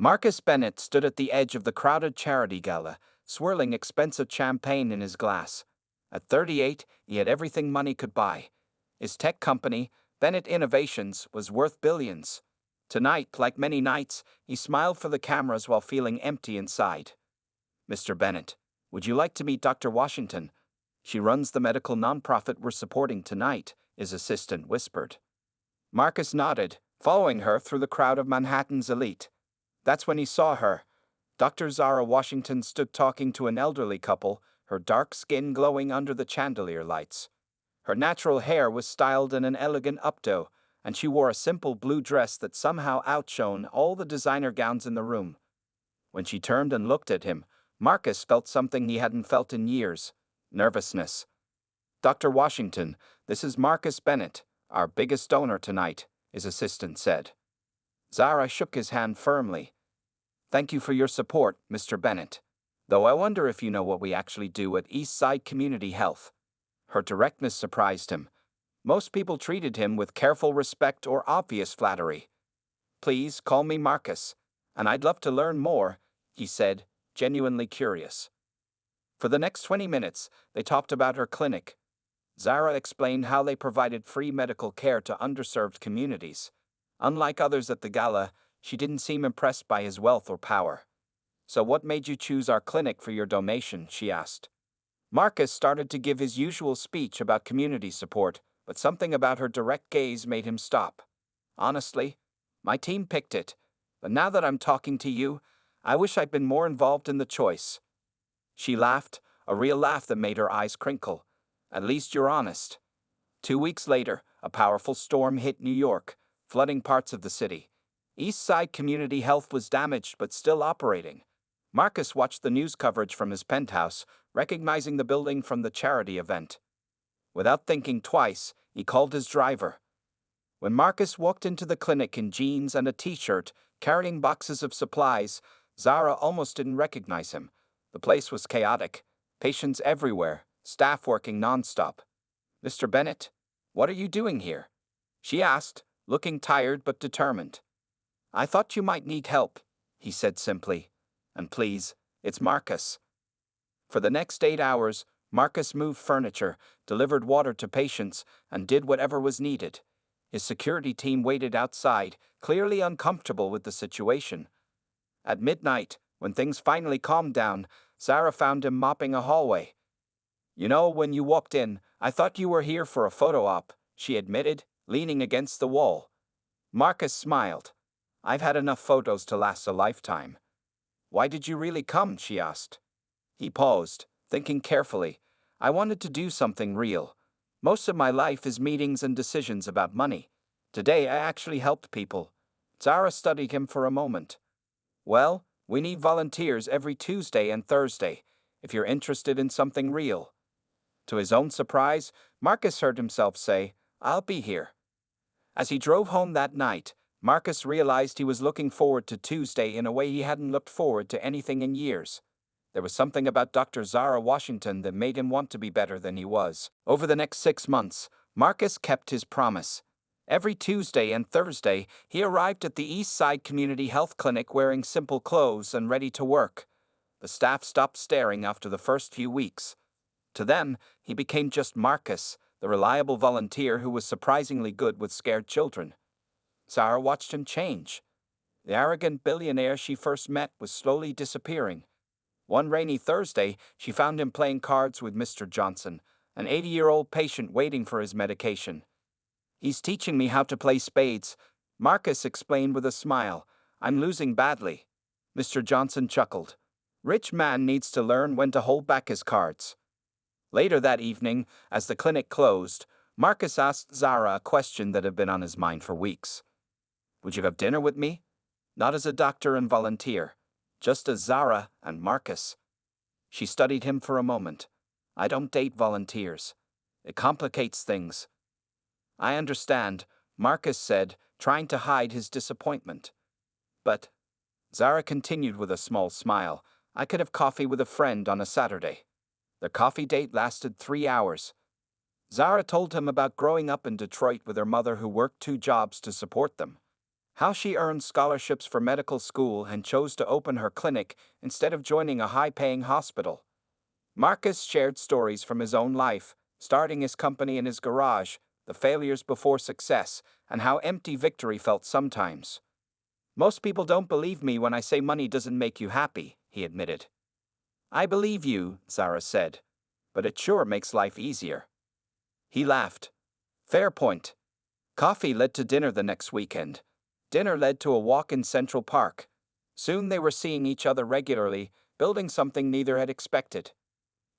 Marcus Bennett stood at the edge of the crowded charity gala, swirling expensive champagne in his glass. At 38, he had everything money could buy. His tech company, Bennett Innovations, was worth billions. Tonight, like many nights, he smiled for the cameras while feeling empty inside. "Mr. Bennett, would you like to meet Dr. Washington? She runs the medical nonprofit we're supporting tonight," his assistant whispered. Marcus nodded, following her through the crowd of Manhattan's elite. That's when he saw her. Dr. Zara Washington stood talking to an elderly couple, her dark skin glowing under the chandelier lights. Her natural hair was styled in an elegant updo, and she wore a simple blue dress that somehow outshone all the designer gowns in the room. When she turned and looked at him, Marcus felt something he hadn't felt in years: nervousness. "Dr. Washington, this is Marcus Bennett, our biggest donor tonight," his assistant said. Zara shook his hand firmly. "Thank you for your support, Mr. Bennett. Though I wonder if you know what we actually do at East Side Community Health." Her directness surprised him. Most people treated him with careful respect or obvious flattery. "Please call me Marcus, and I'd love to learn more," he said, genuinely curious. For the next 20 minutes, they talked about her clinic. Zara explained how they provided free medical care to underserved communities. Unlike others at the gala, she didn't seem impressed by his wealth or power. "So what made you choose our clinic for your donation?" she asked. Marcus started to give his usual speech about community support, but something about her direct gaze made him stop. "Honestly, my team picked it, but now that I'm talking to you, I wish I'd been more involved in the choice." She laughed, a real laugh that made her eyes crinkle. "At least you're honest." 2 weeks later, a powerful storm hit New York, flooding parts of the city. East Side Community Health was damaged but still operating. Marcus watched the news coverage from his penthouse, recognizing the building from the charity event. Without thinking twice, he called his driver. When Marcus walked into the clinic in jeans and a t-shirt, carrying boxes of supplies, Zara almost didn't recognize him. The place was chaotic, patients everywhere, staff working nonstop. "Mr. Bennett, what are you doing here?" she asked, looking tired but determined. "I thought you might need help," he said simply. "And please, it's Marcus." For the next 8 hours, Marcus moved furniture, delivered water to patients, and did whatever was needed. His security team waited outside, clearly uncomfortable with the situation. At midnight, when things finally calmed down, Zara found him mopping a hallway. "You know, when you walked in, I thought you were here for a photo op," she admitted, leaning against the wall. Marcus smiled. "I've had enough photos to last a lifetime." "Why did you really come?" she asked. He paused, thinking carefully. "I wanted to do something real. Most of my life is meetings and decisions about money. Today I actually helped people." Zara studied him for a moment. "Well, we need volunteers every Tuesday and Thursday, if you're interested in something real." To his own surprise, Marcus heard himself say, "I'll be here." As he drove home that night, Marcus realized he was looking forward to Tuesday in a way he hadn't looked forward to anything in years. There was something about Dr. Zara Washington that made him want to be better than he was. Over the next 6 months, Marcus kept his promise. Every Tuesday and Thursday, he arrived at the East Side Community Health Clinic wearing simple clothes and ready to work. The staff stopped staring after the first few weeks. To them, he became just Marcus, the reliable volunteer who was surprisingly good with scared children. Zara watched him change. The arrogant billionaire she first met was slowly disappearing. One rainy Thursday, she found him playing cards with Mr. Johnson, an 80-year-old patient waiting for his medication. "He's teaching me how to play spades," Marcus explained with a smile. "I'm losing badly." Mr. Johnson chuckled. "Rich man needs to learn when to hold back his cards." Later that evening, as the clinic closed, Marcus asked Zara a question that had been on his mind for weeks. "Would you have dinner with me? Not as a doctor and volunteer, just as Zara and Marcus." She studied him for a moment. "I don't date volunteers. It complicates things." "I understand," Marcus said, trying to hide his disappointment. "But," Zara continued with a small smile, "I could have coffee with a friend on a Saturday." Their coffee date lasted 3 hours. Zara told him about growing up in Detroit with her mother who worked 2 jobs to support them. how she earned scholarships for medical school and chose to open her clinic instead of joining a high-paying hospital. Marcus shared stories from his own life, starting his company in his garage, the failures before success, and how empty victory felt sometimes. Most people don't believe me when I say money doesn't make you happy, he admitted. I believe you, Zara said, but it sure makes life easier. He laughed. Fair point. Coffee led to dinner the next weekend. Dinner led to a walk in Central Park. Soon they were seeing each other regularly, building something neither had expected.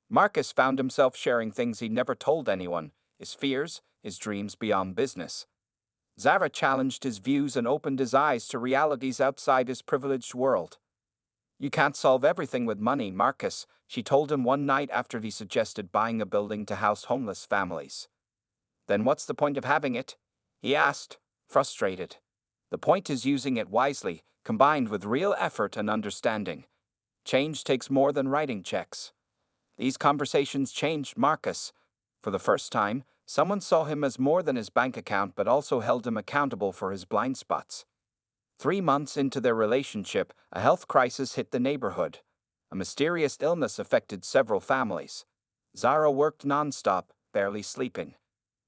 Marcus found himself sharing things he'd never told anyone, his fears, his dreams beyond business. Zara challenged his views and opened his eyes to realities outside his privileged world. You can't solve everything with money, Marcus, she told him one night after he suggested buying a building to house homeless families. Then what's the point of having it? He asked, frustrated. The point is using it wisely, combined with real effort and understanding. Change takes more than writing checks. These conversations changed Marcus. For the first time, someone saw him as more than his bank account but also held him accountable for his blind spots. 3 months into their relationship, a health crisis hit the neighborhood. A mysterious illness affected several families. Zara worked nonstop, barely sleeping.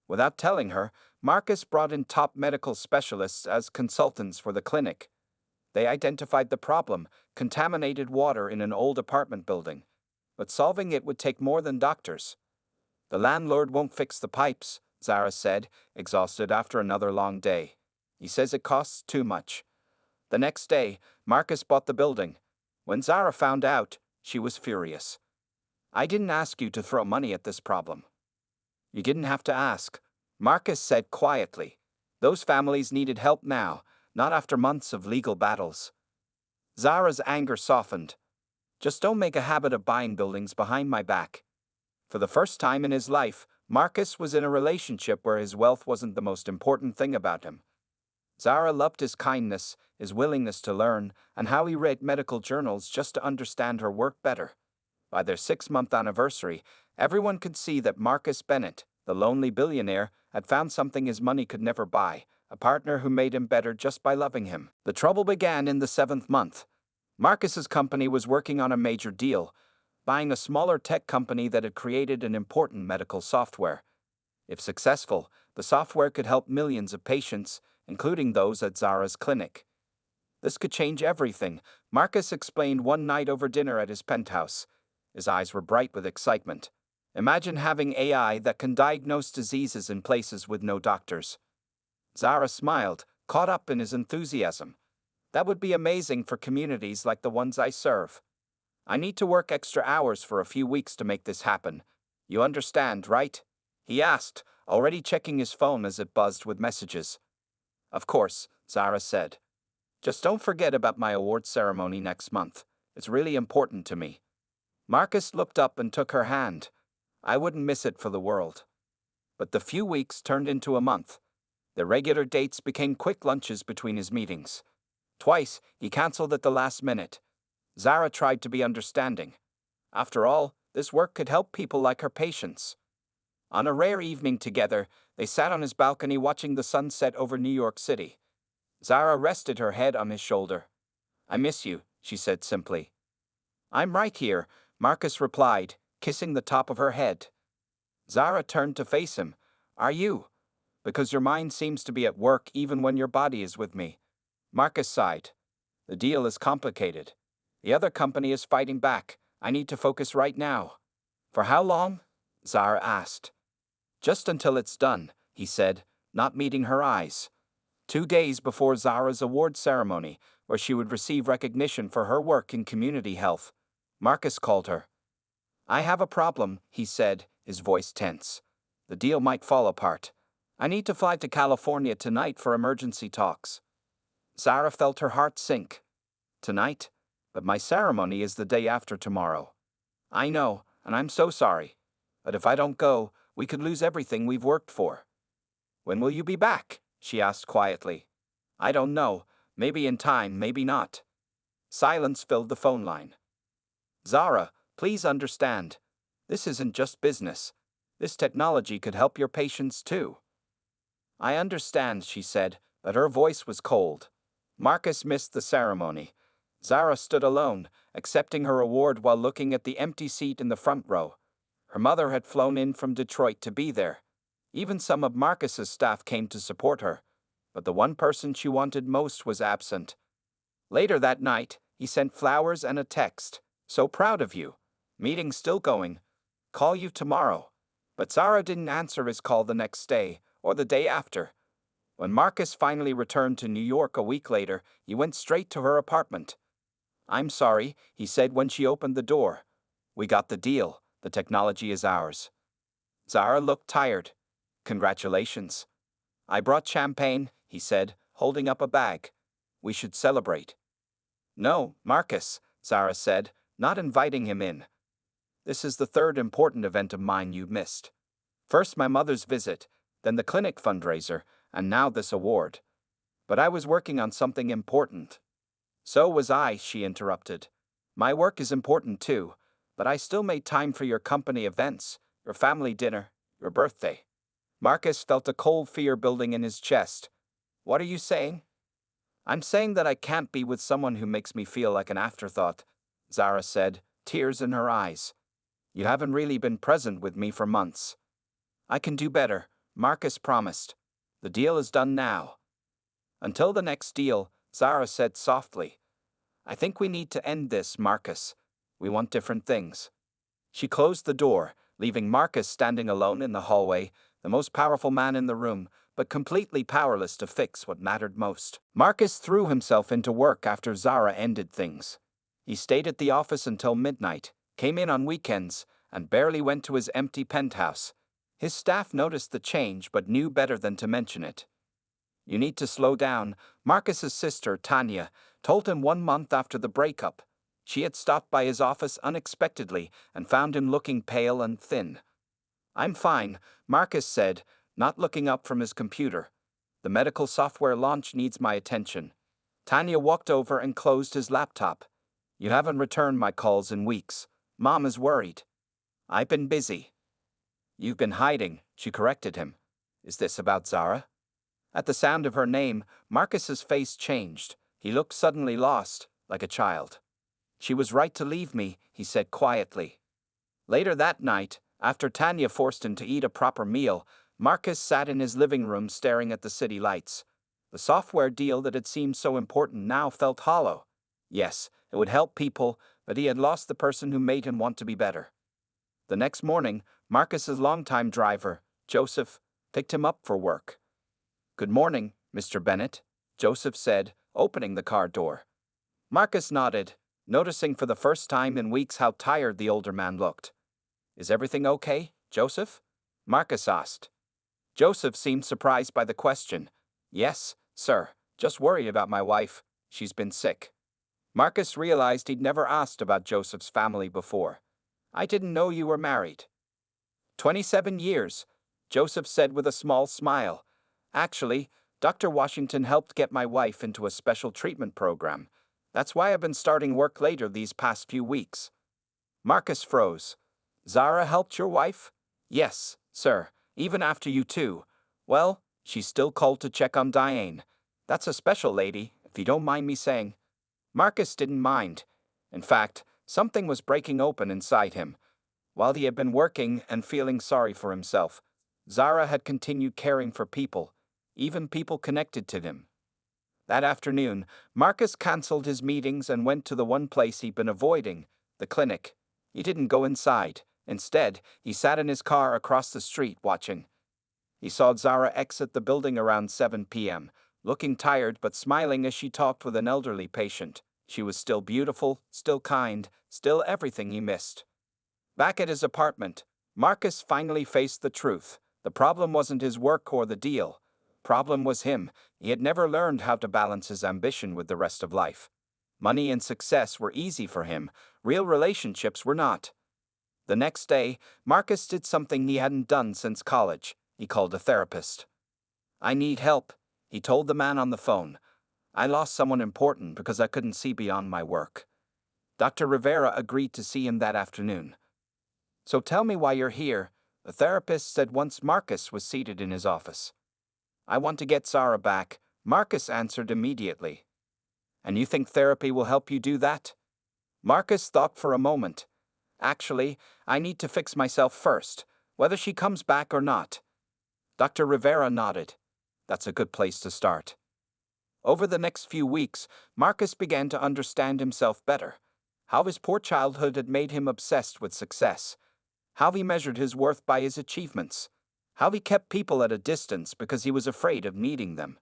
Without telling her, Marcus brought in top medical specialists as consultants for the clinic. They identified the problem, contaminated water in an old apartment building. But solving it would take more than doctors. The landlord won't fix the pipes, Zara said, exhausted after another long day. He says it costs too much. The next day, Marcus bought the building. When Zara found out, she was furious. I didn't ask you to throw money at this problem. You didn't have to ask, Marcus said quietly. Those families needed help now, not after months of legal battles. Zara's anger softened. Just don't make a habit of buying buildings behind my back. For the first time in his life, Marcus was in a relationship where his wealth wasn't the most important thing about him. Zara loved his kindness, his willingness to learn, and how he read medical journals just to understand her work better. By their 6-month anniversary, everyone could see that Marcus Bennett, the lonely billionaire, had found something his money could never buy, a partner who made him better just by loving him. The trouble began in the 7th month. Marcus's company was working on a major deal, buying a smaller tech company that had created an important medical software. If successful, the software could help millions of patients, including those at Zara's clinic. This could change everything, Marcus explained one night over dinner at his penthouse. His eyes were bright with excitement. Imagine having AI that can diagnose diseases in places with no doctors. Zara smiled, caught up in his enthusiasm. That would be amazing for communities like the ones I serve. I need to work extra hours for a few weeks to make this happen. You understand, right? He asked, already checking his phone as it buzzed with messages. Of course, Zara said. Just don't forget about my award ceremony next month. It's really important to me. Marcus looked up and took her hand. I wouldn't miss it for the world. But the few weeks turned into a month. The regular dates became quick lunches between his meetings. Twice, he canceled at the last minute. Zara tried to be understanding. After all, this work could help people like her patients. On a rare evening together, they sat on his balcony watching the sunset over New York City. Zara rested her head on his shoulder. I miss you, she said simply. I'm right here, Marcus replied, kissing the top of her head. Zara turned to face him. Are you? Because your mind seems to be at work even when your body is with me. Marcus sighed. The deal is complicated. The other company is fighting back. I need to focus right now. For how long? Zara asked. Just until it's done, he said, not meeting her eyes. 2 days before Zara's award ceremony, where she would receive recognition for her work in community health, Marcus called her. I have a problem, he said, his voice tense. The deal might fall apart. I need to fly to California tonight for emergency talks. Zara felt her heart sink. Tonight? But my ceremony is the day after tomorrow. I know, and I'm so sorry. But if I don't go, we could lose everything we've worked for. When will you be back? She asked quietly. I don't know. Maybe in time, maybe not. Silence filled the phone line. Zara, please understand. This isn't just business. This technology could help your patients too. I understand, she said, but her voice was cold. Marcus missed the ceremony. Zara stood alone, accepting her award while looking at the empty seat in the front row. Her mother had flown in from Detroit to be there. Even some of Marcus's staff came to support her, but the one person she wanted most was absent. Later that night, he sent flowers and a text. "So proud of you. Meeting still going. Call you tomorrow." But Zara didn't answer his call the next day, or the day after. When Marcus finally returned to New York a week later, he went straight to her apartment. "I'm sorry," he said when she opened the door. "We got the deal. The technology is ours." Zara looked tired. "Congratulations." "I brought champagne," he said, holding up a bag. "We should celebrate." "No, Marcus," Zara said, not inviting him in. "This is the third important event of mine you missed. First my mother's visit, then the clinic fundraiser, and now this award. But I was working on something important." "So was I," she interrupted. "My work is important too, but I still made time for your company events, your family dinner, your birthday." Marcus felt a cold fear building in his chest. "What are you saying?" "I'm saying that I can't be with someone who makes me feel like an afterthought," Zara said, tears in her eyes. "You haven't really been present with me for months." "I can do better," Marcus promised. "The deal is done now." "Until the next deal," Zara said softly. "I think we need to end this, Marcus. We want different things." She closed the door, leaving Marcus standing alone in the hallway, the most powerful man in the room, but completely powerless to fix what mattered most. Marcus threw himself into work after Zara ended things. He stayed at the office until midnight, came in on weekends, and barely went to his empty penthouse. His staff noticed the change but knew better than to mention it. "You need to slow down," Marcus's sister, Tanya, told him 1 month after the breakup. She had stopped by his office unexpectedly and found him looking pale and thin. "I'm fine," Marcus said, not looking up from his computer. "The medical software launch needs my attention." Tanya walked over and closed his laptop. "You haven't returned my calls in weeks. Mom is worried." "I've been busy." "You've been hiding," she corrected him. "Is this about Zara?" At the sound of her name, Marcus's face changed. He looked suddenly lost, like a child. "She was right to leave me," he said quietly. Later that night, after Tanya forced him to eat a proper meal, Marcus sat in his living room staring at the city lights. The software deal that had seemed so important now felt hollow. Yes, it would help people, but he had lost the person who made him want to be better. The next morning, Marcus's longtime driver, Joseph, picked him up for work. "Good morning, Mr. Bennett," Joseph said, opening the car door. Marcus nodded, noticing for the first time in weeks how tired the older man looked. "Is everything okay, Joseph?" Marcus asked. Joseph seemed surprised by the question. "Yes, sir, just worried about my wife. She's been sick." Marcus realized he'd never asked about Joseph's family before. "I didn't know you were married." 27 years, Joseph said with a small smile. "Actually, Dr. Washington helped get my wife into a special treatment program. That's why I've been starting work later these past few weeks." Marcus froze. "Zara helped your wife?" "Yes, sir, even after you two. Well, she's still called to check on Diane. That's a special lady, if you don't mind me saying." Marcus didn't mind. In fact, something was breaking open inside him. While he had been working and feeling sorry for himself, Zara had continued caring for people, even people connected to him. That afternoon, Marcus canceled his meetings and went to the one place he'd been avoiding, the clinic. He didn't go inside. Instead, he sat in his car across the street watching. He saw Zara exit the building around 7 p.m., looking tired but smiling as she talked with an elderly patient. She was still beautiful, still kind, still everything he missed. Back at his apartment, Marcus finally faced the truth. The problem wasn't his work or the deal. Problem was him. He had never learned how to balance his ambition with the rest of life. Money and success were easy for him. Real relationships were not. The next day, Marcus did something he hadn't done since college. He called a therapist. "I need help," he told the man on the phone. "I lost someone important because I couldn't see beyond my work." Dr. Rivera agreed to see him that afternoon. "So tell me why you're here," the therapist said once Marcus was seated in his office. "I want to get Zara back," Marcus answered immediately. And you think therapy will help you do that? Marcus thought for a moment. Actually, I need to fix myself first, whether she comes back or not. Dr. Rivera nodded. That's a good place to start. Over the next few weeks, Marcus began to understand himself better. How his poor childhood had made him obsessed with success. How he measured his worth by his achievements. How he kept people at a distance because he was afraid of needing them.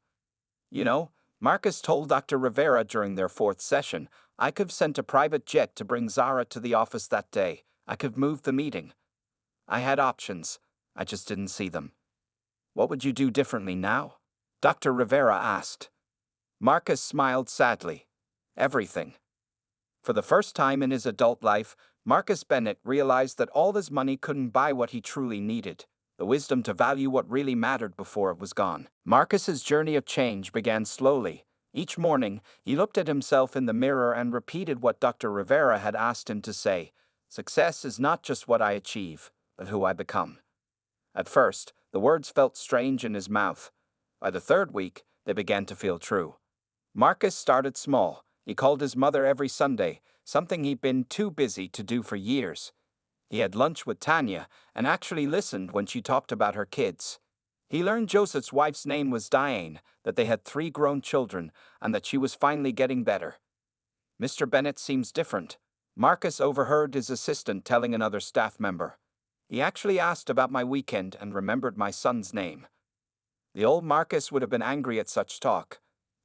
You know, Marcus told Dr. Rivera during their fourth session, I could have sent a private jet to bring Zara to the office that day. I could have moved the meeting. I had options. I just didn't see them. What would you do differently now? Dr. Rivera asked. Marcus smiled sadly. Everything. For the first time in his adult life, Marcus Bennett realized that all his money couldn't buy what he truly needed, the wisdom to value what really mattered before it was gone. Marcus's journey of change began slowly. Each morning, he looked at himself in the mirror and repeated what Dr. Rivera had asked him to say. Success is not just what I achieve, but who I become. At first, the words felt strange in his mouth. By the third week, they began to feel true. Marcus started small. He called his mother every Sunday, something he'd been too busy to do for years. He had lunch with Tanya and actually listened when she talked about her kids. He learned Joseph's wife's name was Diane, that they had 3 grown children, and that she was finally getting better. Mr. Bennett seems different. Marcus overheard his assistant telling another staff member. He actually asked about my weekend and remembered my son's name. The old Marcus would have been angry at such talk.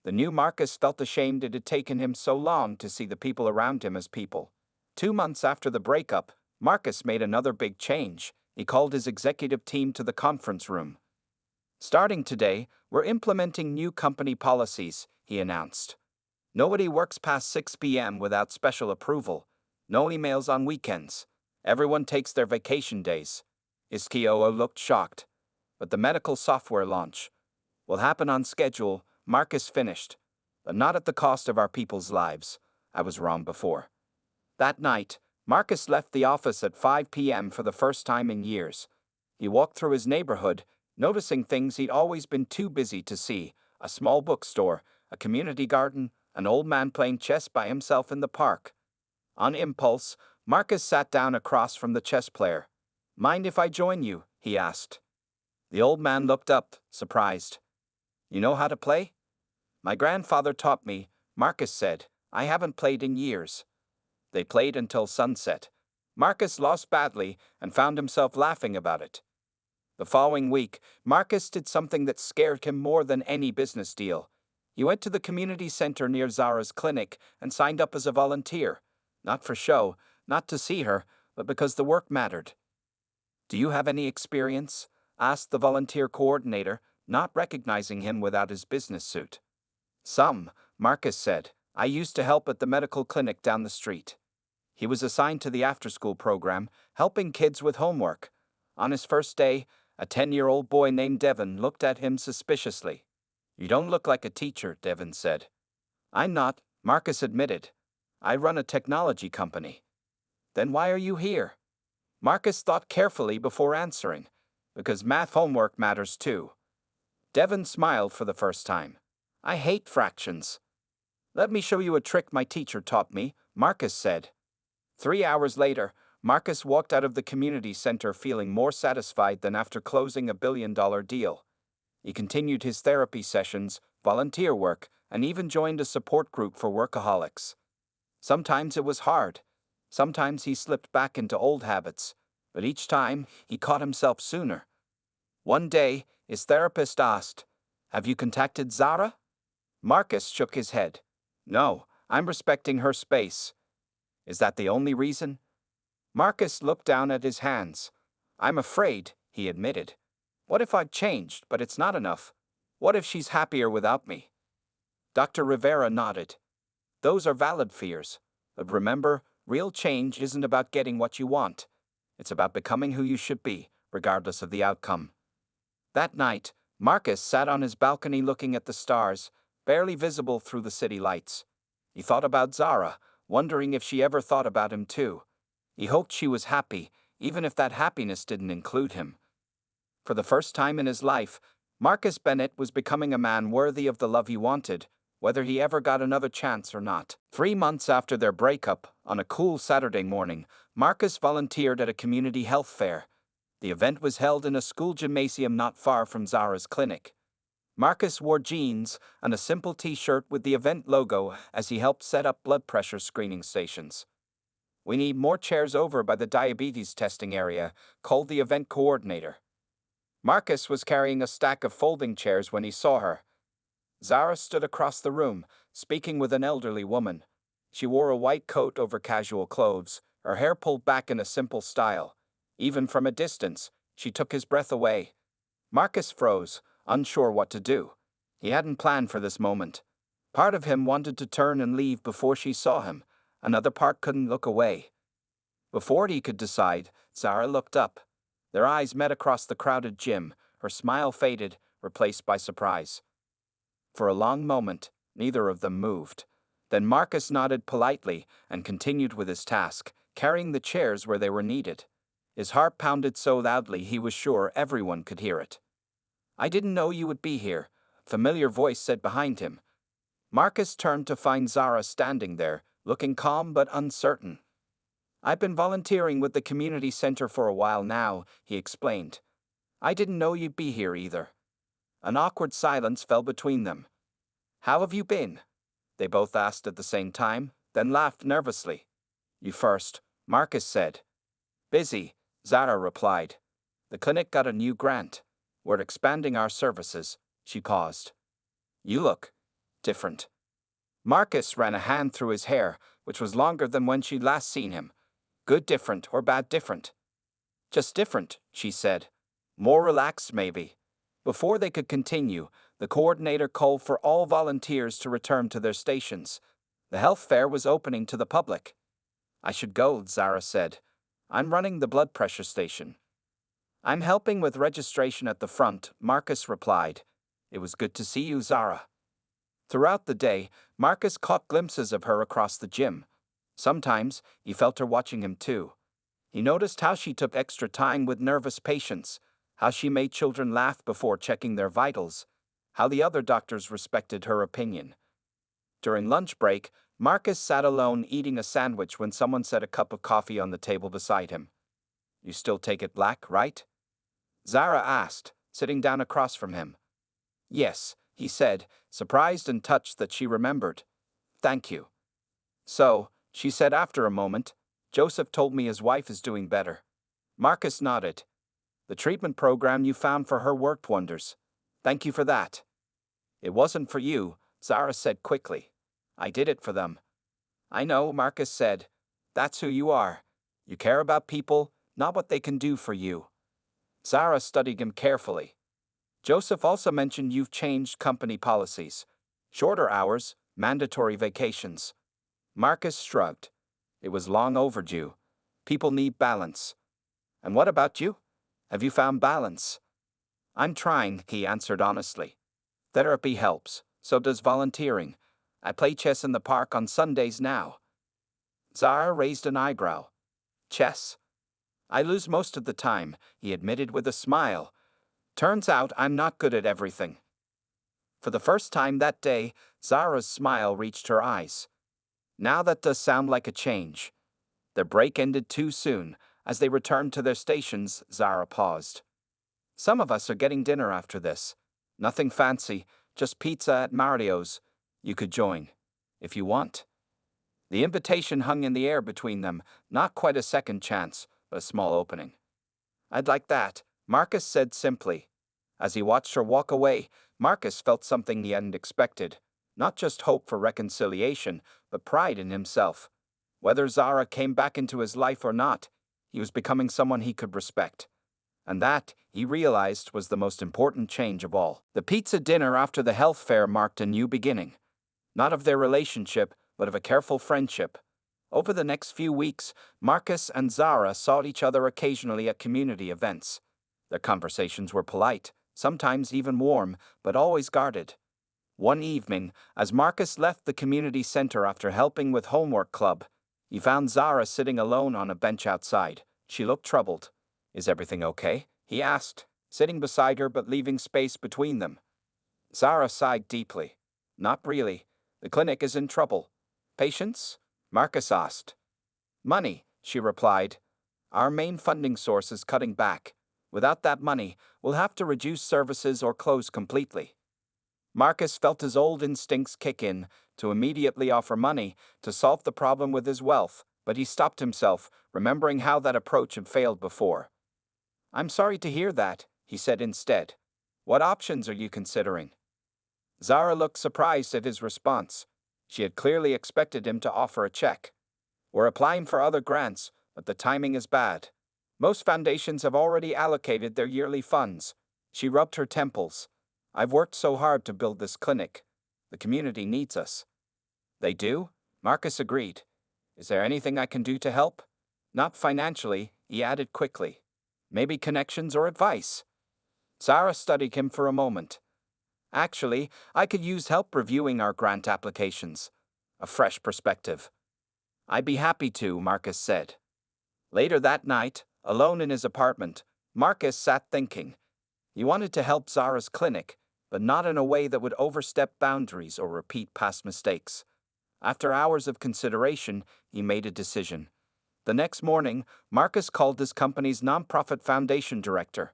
The new Marcus felt ashamed it had taken him so long to see the people around him as people. 2 months after the breakup, Marcus made another big change. He called his executive team to the conference room. Starting today, we're implementing new company policies, he announced. Nobody works past 6 p.m. without special approval. No emails on weekends. Everyone takes their vacation days. His COO looked shocked. But the medical software launch will happen on schedule, Marcus finished. But not at the cost of our people's lives. I was wrong before. That night, Marcus left the office at 5 p.m. for the first time in years. He walked through his neighborhood, noticing things he'd always been too busy to see: a small bookstore, a community garden, an old man playing chess by himself in the park. On impulse, Marcus sat down across from the chess player. Mind if I join you? He asked. The old man looked up, surprised. You know how to play? My grandfather taught me, Marcus said. I haven't played in years. They played until sunset. Marcus lost badly and found himself laughing about it. The following week, Marcus did something that scared him more than any business deal. He went to the community center near Zara's clinic and signed up as a volunteer. Not for show, not to see her, but because the work mattered. Do you have any experience? Asked the volunteer coordinator, not recognizing him without his business suit. Some, Marcus said. I used to help at the medical clinic down the street. He was assigned to the after-school program, helping kids with homework. On his first day, a 10-year-old boy named Devin looked at him suspiciously. You don't look like a teacher, Devin said. I'm not, Marcus admitted. I run a technology company. Then why are you here? Marcus thought carefully before answering. Because math homework matters too. Devin smiled for the first time. I hate fractions. Let me show you a trick my teacher taught me, Marcus said. 3 hours later, Marcus walked out of the community center feeling more satisfied than after closing a billion-dollar deal. He continued his therapy sessions, volunteer work, and even joined a support group for workaholics. Sometimes it was hard. Sometimes he slipped back into old habits, but each time he caught himself sooner. One day, his therapist asked, Have you contacted Zara? Marcus shook his head. No, I'm respecting her space. Is that the only reason? Marcus looked down at his hands. I'm afraid, he admitted. What if I've changed, but it's not enough? What if she's happier without me? Dr. Rivera nodded. Those are valid fears. But remember, real change isn't about getting what you want. It's about becoming who you should be, regardless of the outcome. That night, Marcus sat on his balcony looking at the stars, barely visible through the city lights. He thought about Zara, wondering if she ever thought about him too. He hoped she was happy, even if that happiness didn't include him. For the first time in his life, Marcus Bennett was becoming a man worthy of the love he wanted, whether he ever got another chance or not. 3 months after their breakup, on a cool Saturday morning, Marcus volunteered at a community health fair. The event was held in a school gymnasium not far from Zara's clinic. Marcus wore jeans and a simple t-shirt with the event logo as he helped set up blood pressure screening stations. "We need more chairs over by the diabetes testing area," called the event coordinator. Marcus was carrying a stack of folding chairs when he saw her. Zara stood across the room, speaking with an elderly woman. She wore a white coat over casual clothes, her hair pulled back in a simple style. Even from a distance, she took his breath away. Marcus froze, unsure what to do. He hadn't planned for this moment. Part of him wanted to turn and leave before she saw him. Another part couldn't look away. Before he could decide, Zara looked up. Their eyes met across the crowded gym. Her smile faded, replaced by surprise. For a long moment, neither of them moved. Then Marcus nodded politely and continued with his task, carrying the chairs where they were needed. His heart pounded so loudly he was sure everyone could hear it. "I didn't know you would be here," a familiar voice said behind him. Marcus turned to find Zara standing there, looking calm but uncertain. "I've been volunteering with the community center for a while now," he explained. "I didn't know you'd be here either." An awkward silence fell between them. "How have you been?" they both asked at the same time, then laughed nervously. "You first," Marcus said. "Busy," Zara replied. "The clinic got a new grant. We're expanding our services." She paused. "You look different." Marcus ran a hand through his hair, which was longer than when she'd last seen him. "Good different or bad different?" "Just different," she said. "More relaxed, maybe." Before they could continue, the coordinator called for all volunteers to return to their stations. The health fair was opening to the public. "I should go," Zara said. "I'm running the blood pressure station." "I'm helping with registration at the front," Marcus replied. "It was good to see you, Zara." Throughout the day, Marcus caught glimpses of her across the gym. Sometimes, he felt her watching him too. He noticed how she took extra time with nervous patients, how she made children laugh before checking their vitals, how the other doctors respected her opinion. During lunch break, Marcus sat alone eating a sandwich when someone set a cup of coffee on the table beside him. "You still take it black, right?" Zara asked, sitting down across from him. "Yes," he said, surprised and touched that she remembered. "Thank you." "So," she said after a moment, "Joseph told me his wife is doing better." Marcus nodded. "The treatment program you found for her worked wonders. Thank you for that." "It wasn't for you," Zara said quickly. "I did it for them." "I know," Marcus said. "That's who you are. You care about people, not what they can do for you." Zara studied him carefully. "Joseph also mentioned you've changed company policies. Shorter hours, mandatory vacations." Marcus shrugged. It was long overdue. People need balance. "And what about you? Have you found balance?" "I'm trying," he answered honestly. "Therapy helps, so does volunteering. I play chess in the park on Sundays now." Zara raised an eyebrow. "Chess?" "I lose most of the time," he admitted with a smile. "Turns out I'm not good at everything." For the first time that day, Zara's smile reached her eyes. "Now that does sound like a change." Their break ended too soon. As they returned to their stations, Zara paused. "Some of us are getting dinner after this. Nothing fancy, just pizza at Mario's. You could join, if you want." The invitation hung in the air between them, not quite a second chance, but a small opening. "I'd like that," Marcus said simply. As he watched her walk away, Marcus felt something he hadn't expected. Not just hope for reconciliation, but pride in himself. Whether Zara came back into his life or not, he was becoming someone he could respect. And that, he realized, was the most important change of all. The pizza dinner after the health fair marked a new beginning. Not of their relationship, but of a careful friendship. Over the next few weeks, Marcus and Zara saw each other occasionally at community events. Their conversations were polite, sometimes even warm, but always guarded. One evening, as Marcus left the community center after helping with homework club, he found Zara sitting alone on a bench outside. She looked troubled. "Is everything okay?" he asked, sitting beside her but leaving space between them. Zara sighed deeply. "Not really. The clinic is in trouble. Patients? Marcus asked. Money, she replied. Our main funding source is cutting back. Without that money, we'll have to reduce services or close completely. Marcus felt his old instincts kick in to immediately offer money to solve the problem with his wealth, but he stopped himself, remembering how that approach had failed before. I'm sorry to hear that, he said instead. What options are you considering? Zara looked surprised at his response. She had clearly expected him to offer a check. We're applying for other grants, but the timing is bad. Most foundations have already allocated their yearly funds. She rubbed her temples. I've worked so hard to build this clinic. The community needs us. They do? Marcus agreed. Is there anything I can do to help? Not financially, he added quickly. Maybe connections or advice. Zara studied him for a moment. Actually, I could use help reviewing our grant applications. A fresh perspective. I'd be happy to, Marcus said. Later that night, alone in his apartment, Marcus sat thinking. He wanted to help Zara's clinic, but not in a way that would overstep boundaries or repeat past mistakes. After hours of consideration, he made a decision. The next morning, Marcus called his company's nonprofit foundation director.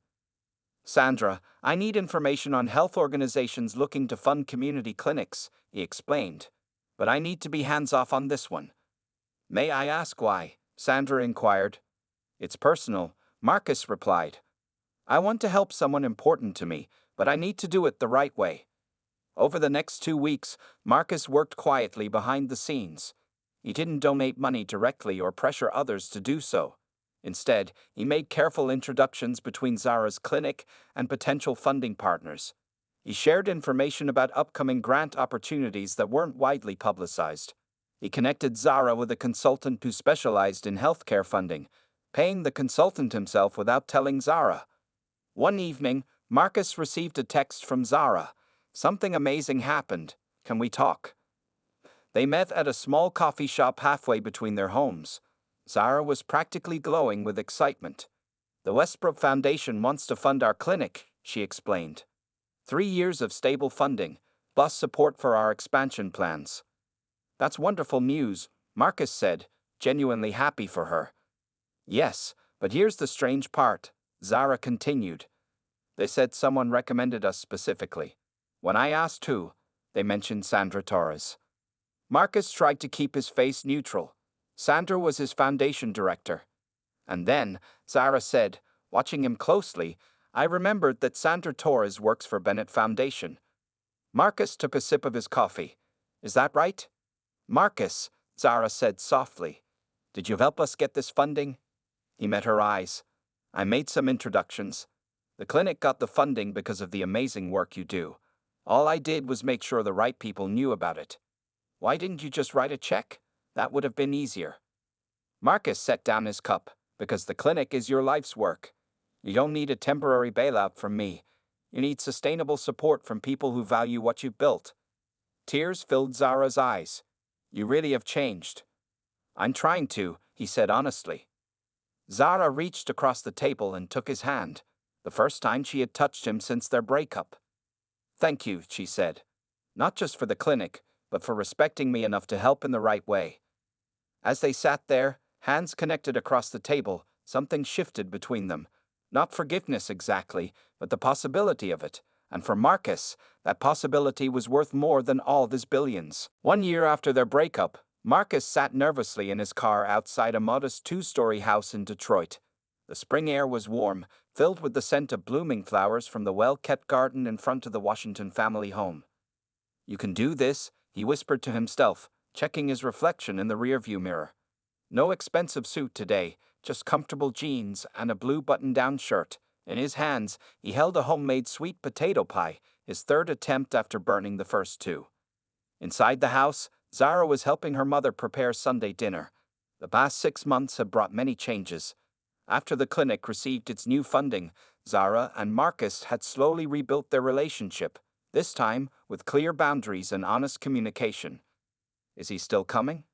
Sandra, I need information on health organizations looking to fund community clinics, he explained. But I need to be hands-off on this one. May I ask why? Sandra inquired. It's personal, Marcus replied. I want to help someone important to me, but I need to do it the right way. Over the next 2 weeks, Marcus worked quietly behind the scenes. He didn't donate money directly or pressure others to do so. Instead, he made careful introductions between Zara's clinic and potential funding partners. He shared information about upcoming grant opportunities that weren't widely publicized. He connected Zara with a consultant who specialized in healthcare funding, paying the consultant himself without telling Zara. One evening, Marcus received a text from Zara. Something amazing happened. Can we talk? They met at a small coffee shop halfway between their homes. Zara was practically glowing with excitement. The Westbrook Foundation wants to fund our clinic, she explained. 3 years of stable funding, plus support for our expansion plans. That's wonderful news, Marcus said, genuinely happy for her. Yes, but here's the strange part, Zara continued. They said someone recommended us specifically. When I asked who, they mentioned Sandra Torres. Marcus tried to keep his face neutral. Sandra was his foundation director. And then, Zara said, watching him closely, I remembered that Sandra Torres works for Bennett Foundation. Marcus took a sip of his coffee. Is that right? Marcus, Zara said softly. Did you help us get this funding? He met her eyes. I made some introductions. The clinic got the funding because of the amazing work you do. All I did was make sure the right people knew about it. Why didn't you just write a check? That would have been easier. Marcus set down his cup, because the clinic is your life's work. You don't need a temporary bailout from me. You need sustainable support from people who value what you've built. Tears filled Zara's eyes. You really have changed. I'm trying to, he said honestly. Zara reached across the table and took his hand, the first time she had touched him since their breakup. Thank you, she said. Not just for the clinic, but for respecting me enough to help in the right way. As they sat there, hands connected across the table, something shifted between them. Not forgiveness exactly, but the possibility of it. And for Marcus, that possibility was worth more than all his billions. 1 year after their breakup, Marcus sat nervously in his car outside a modest 2-story house in Detroit. The spring air was warm, filled with the scent of blooming flowers from the well-kept garden in front of the Washington family home. You can do this, he whispered to himself, checking his reflection in the rearview mirror. No expensive suit today, just comfortable jeans and a blue button-down shirt. In his hands, he held a homemade sweet potato pie, his third attempt after burning the first 2. Inside the house, Zara was helping her mother prepare Sunday dinner. The past 6 months had brought many changes. After the clinic received its new funding, Zara and Marcus had slowly rebuilt their relationship, this time with clear boundaries and honest communication. Is he still coming?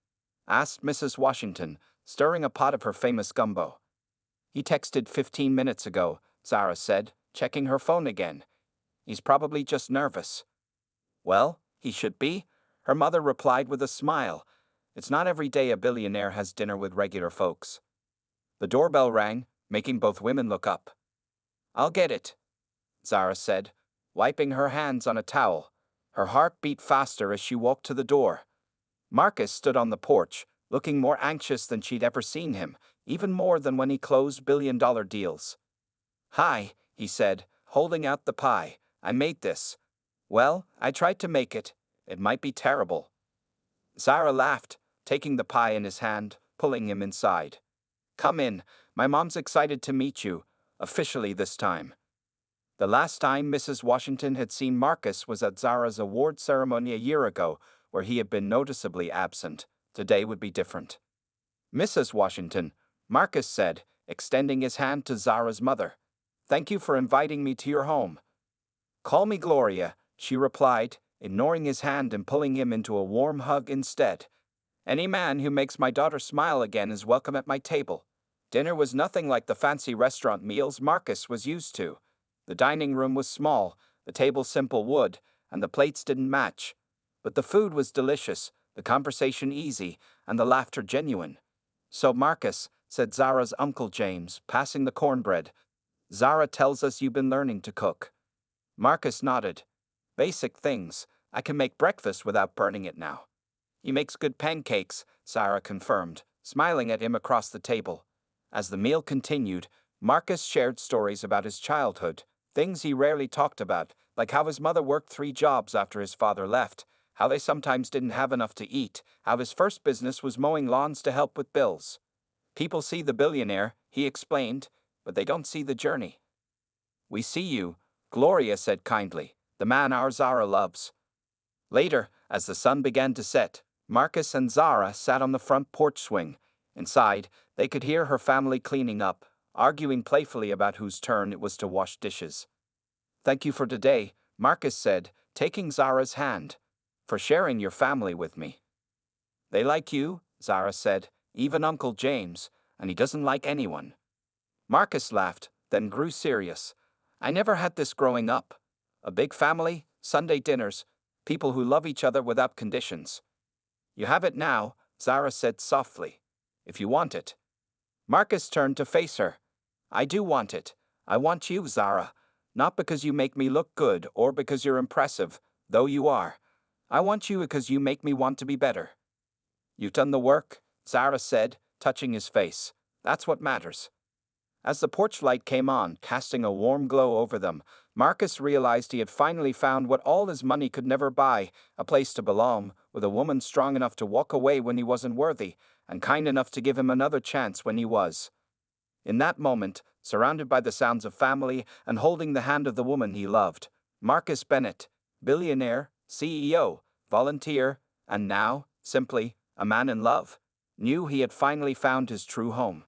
Asked Mrs. Washington, stirring a pot of her famous gumbo. He texted 15 minutes ago, Zara said, checking her phone again. He's probably just nervous. Well, he should be. Her mother replied with a smile. It's not every day a billionaire has dinner with regular folks. The doorbell rang, making both women look up. I'll get it, Zara said, wiping her hands on a towel. Her heart beat faster as she walked to the door. Marcus stood on the porch, looking more anxious than she'd ever seen him, even more than when he closed billion-dollar deals. Hi, he said, holding out the pie. I made this. Well, I tried to make it. It might be terrible. Zara laughed, taking the pie in his hand, pulling him inside. Come in. My mom's excited to meet you, officially this time. The last time Mrs. Washington had seen Marcus was at Zara's award ceremony a year ago, where he had been noticeably absent. Today would be different. Mrs. Washington, Marcus said, extending his hand to Zara's mother. Thank you for inviting me to your home. Call me Gloria, she replied, ignoring his hand and pulling him into a warm hug instead. Any man who makes my daughter smile again is welcome at my table. Dinner was nothing like the fancy restaurant meals Marcus was used to. The dining room was small, the table simple wood, and the plates didn't match. But the food was delicious, the conversation easy, and the laughter genuine. So Marcus, said Zara's Uncle James, passing the cornbread. Zara tells us you've been learning to cook. Marcus nodded. Basic things. I can make breakfast without burning it now. He makes good pancakes, Zara confirmed, smiling at him across the table. As the meal continued, Marcus shared stories about his childhood, things he rarely talked about, like how his mother worked 3 jobs after his father left, how they sometimes didn't have enough to eat, how his first business was mowing lawns to help with bills. People see the billionaire, he explained, but they don't see the journey. We see you, Gloria said kindly, the man our Zara loves. Later, as the sun began to set, Marcus and Zara sat on the front porch swing. Inside, they could hear her family cleaning up, arguing playfully about whose turn it was to wash dishes. Thank you for today, Marcus said, taking Zara's hand, for sharing your family with me. They like you, Zara said, even Uncle James, and he doesn't like anyone. Marcus laughed, then grew serious. I never had this growing up. A big family, Sunday dinners, people who love each other without conditions. You have it now, Zara said softly. If you want it. Marcus turned to face her. I do want it. I want you, Zara. Not because you make me look good or because you're impressive, though you are. I want you because you make me want to be better. You've done the work, Zara said, touching his face. That's what matters. As the porch light came on, casting a warm glow over them, Marcus realized he had finally found what all his money could never buy, a place to belong, with a woman strong enough to walk away when he wasn't worthy, and kind enough to give him another chance when he was. In that moment, surrounded by the sounds of family and holding the hand of the woman he loved, Marcus Bennett, billionaire, CEO, volunteer, and now, simply, a man in love, knew he had finally found his true home.